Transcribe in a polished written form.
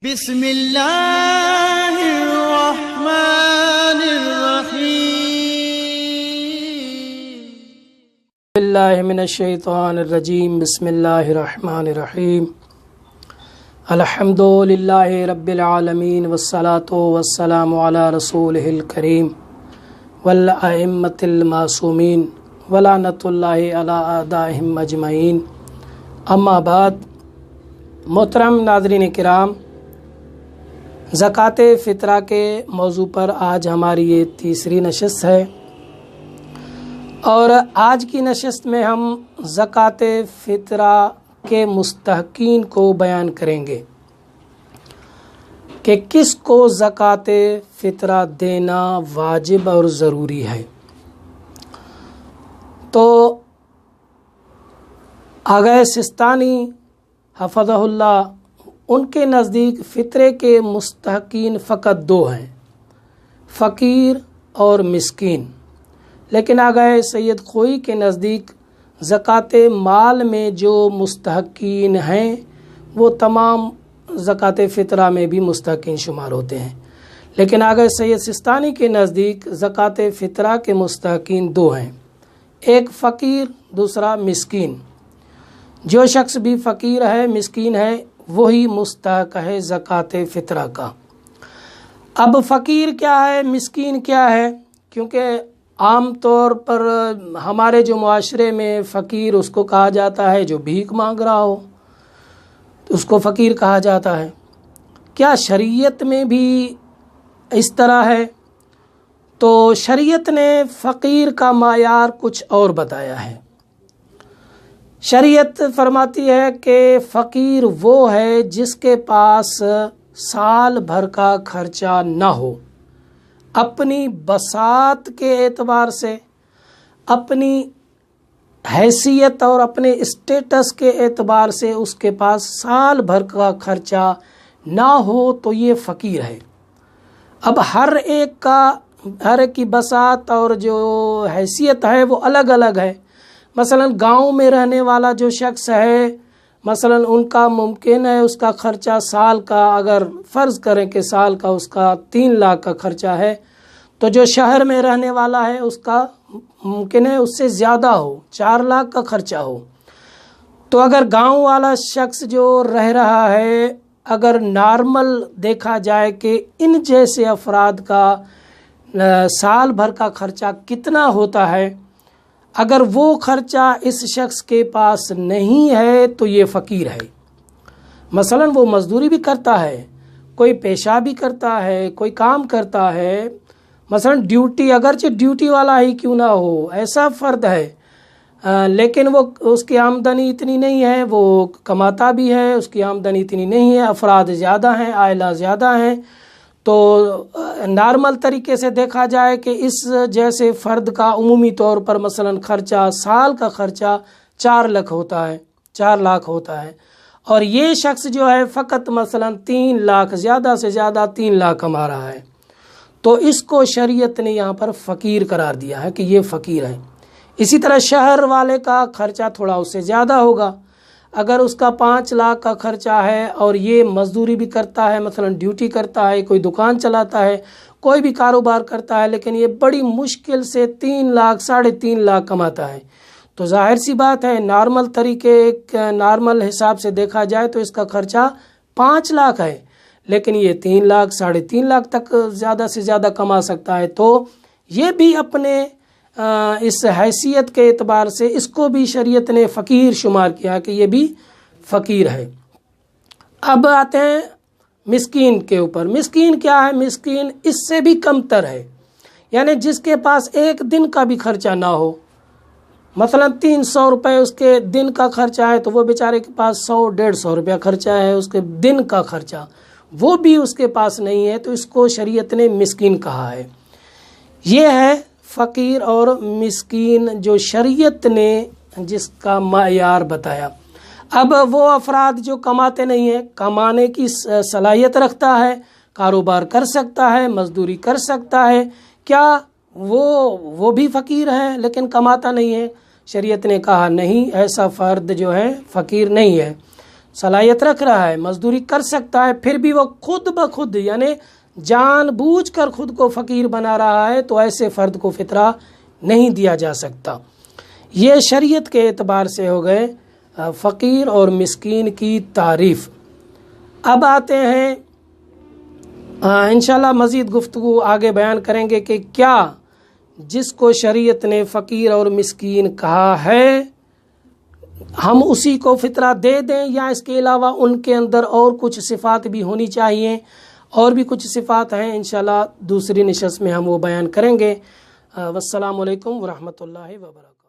بسم اللہ الرحمن الرحیم باللہ من الشیطان الرجیم بسم اللہ الرحمن الرحیم الحمد للہ رب العالمین والصلاة والسلام علی رسولہ الکریم والائمۃ المعصومین ولعنۃ اللہ علی اعدائہم اجمعین اما بعد۔ محترم ناظرین کرام، زکوٰۃ فطرہ کے موضوع پر آج ہماری یہ تیسری نشست ہے، اور آج کی نشست میں ہم زکوٰۃ فطرہ کے مستحقین کو بیان کریں گے کہ کس کو زکوٰۃ فطرہ دینا واجب اور ضروری ہے۔ تو آغا سستانی حفظہ اللہ، ان کے نزدیک فطرے کے مستحقین فقط دو ہیں، فقیر اور مسکین۔ لیکن آغا سید خوئی کے نزدیک زکوٰۃ مال میں جو مستحقین ہیں وہ تمام زکوٰۃ فطرہ میں بھی مستحقین شمار ہوتے ہیں۔ لیکن آغا سید سستانی کے نزدیک زکوٰۃ فطرہ کے مستحقین دو ہیں، ایک فقیر، دوسرا مسکین۔ جو شخص بھی فقیر ہے، مسکین ہے، وہی مستحق ہے زکوٰۃ فطرہ کا۔ اب فقیر کیا ہے، مسکین کیا ہے؟ کیونکہ عام طور پر ہمارے جو معاشرے میں فقیر اس کو کہا جاتا ہے جو بھیک مانگ رہا ہو، اس کو فقیر کہا جاتا ہے۔ کیا شریعت میں بھی اس طرح ہے؟ تو شریعت نے فقیر کا معیار کچھ اور بتایا ہے۔ شریعت فرماتی ہے کہ فقیر وہ ہے جس کے پاس سال بھر کا خرچہ نہ ہو، اپنی بساط کے اعتبار سے، اپنی حیثیت اور اپنے اسٹیٹس کے اعتبار سے اس کے پاس سال بھر کا خرچہ نہ ہو تو یہ فقیر ہے۔ اب ہر ایک کی بساط اور جو حیثیت ہے وہ الگ الگ ہے۔ مثلا گاؤں میں رہنے والا جو شخص ہے، مثلا ان کا ممکن ہے اس کا خرچہ سال کا، اگر فرض کریں کہ سال کا اس کا 3 لاکھ کا خرچہ ہے، تو جو شہر میں رہنے والا ہے اس کا ممکن ہے اس سے زیادہ ہو، 4 لاکھ کا خرچہ ہو۔ تو اگر گاؤں والا شخص جو رہ رہا ہے، اگر نارمل دیکھا جائے کہ ان جیسے افراد کا سال بھر کا خرچہ کتنا ہوتا ہے، اگر وہ خرچہ اس شخص کے پاس نہیں ہے تو یہ فقیر ہے۔ مثلا وہ مزدوری بھی کرتا ہے، کوئی پیشہ بھی کرتا ہے، کوئی کام کرتا ہے، مثلا ڈیوٹی، اگرچہ ڈیوٹی والا ہی کیوں نہ ہو، ایسا فرد ہے، لیکن وہ اس کی آمدنی اتنی نہیں ہے، وہ کماتا بھی ہے، اس کی آمدنی اتنی نہیں ہے، افراد زیادہ ہیں، عائلہ زیادہ ہیں، تو نارمل طریقے سے دیکھا جائے کہ اس جیسے فرد کا عمومی طور پر مثلا خرچہ، سال کا خرچہ 4 لاکھ ہوتا ہے، اور یہ شخص جو ہے فقط مثلا 3 لاکھ، زیادہ سے زیادہ 3 لاکھ کما رہا ہے، تو اس کو شریعت نے یہاں پر فقیر قرار دیا ہے کہ یہ فقیر ہے۔ اسی طرح شہر والے کا خرچہ تھوڑا اس سے زیادہ ہوگا، اگر اس کا 5 لاکھ کا خرچہ ہے اور یہ مزدوری بھی کرتا ہے، مثلا ڈیوٹی کرتا ہے، کوئی دکان چلاتا ہے، کوئی بھی کاروبار کرتا ہے، لیکن یہ بڑی مشکل سے 3 لاکھ، 3.5 لاکھ کماتا ہے، تو ظاہر سی بات ہے نارمل حساب سے دیکھا جائے تو اس کا خرچہ 5 لاکھ ہے، لیکن یہ 3 لاکھ، 3.5 لاکھ تک زیادہ سے زیادہ کما سکتا ہے، تو یہ بھی اپنے اس حیثیت کے اعتبار سے اس کو بھی شریعت نے فقیر شمار کیا کہ یہ بھی فقیر ہے۔ اب آتے ہیں مسکین کے اوپر۔ مسکین کیا ہے؟ مسکین اس سے بھی کم تر ہے، یعنی جس کے پاس ایک دن کا بھی خرچہ نہ ہو، مثلا 300 روپے اس کے دن کا خرچہ ہے، تو وہ بیچارے کے پاس 100-150 روپیہ خرچہ ہے، اس کے دن کا خرچہ وہ بھی اس کے پاس نہیں ہے، تو اس کو شریعت نے مسکین کہا ہے۔ یہ ہے فقیر اور مسکین جو شریعت نے جس کا معیار بتایا۔ اب وہ افراد جو کماتے نہیں ہیں، کمانے کی صلاحیت رکھتا ہے، کاروبار کر سکتا ہے، مزدوری کر سکتا ہے، کیا وہ بھی فقیر ہے لیکن کماتا نہیں ہے؟ شریعت نے کہا نہیں، ایسا فرد جو ہے فقیر نہیں ہے۔ صلاحیت رکھ رہا ہے، مزدوری کر سکتا ہے، پھر بھی وہ خود بخود یعنی جان بوجھ کر خود کو فقیر بنا رہا ہے، تو ایسے فرد کو فطرہ نہیں دیا جا سکتا۔ یہ شریعت کے اعتبار سے ہو گئے فقیر اور مسکین کی تعریف۔ اب آتے ہیں انشاءاللہ مزید گفتگو آگے بیان کریں گے کہ کیا جس کو شریعت نے فقیر اور مسکین کہا ہے ہم اسی کو فطرہ دے دیں، یا اس کے علاوہ ان کے اندر اور کچھ صفات بھی ہونی چاہیے۔ اور بھی کچھ صفات ہیں، انشاءاللہ دوسری نشست میں ہم وہ بیان کریں گے۔ والسلام علیکم ورحمۃ اللہ وبرکاتہ۔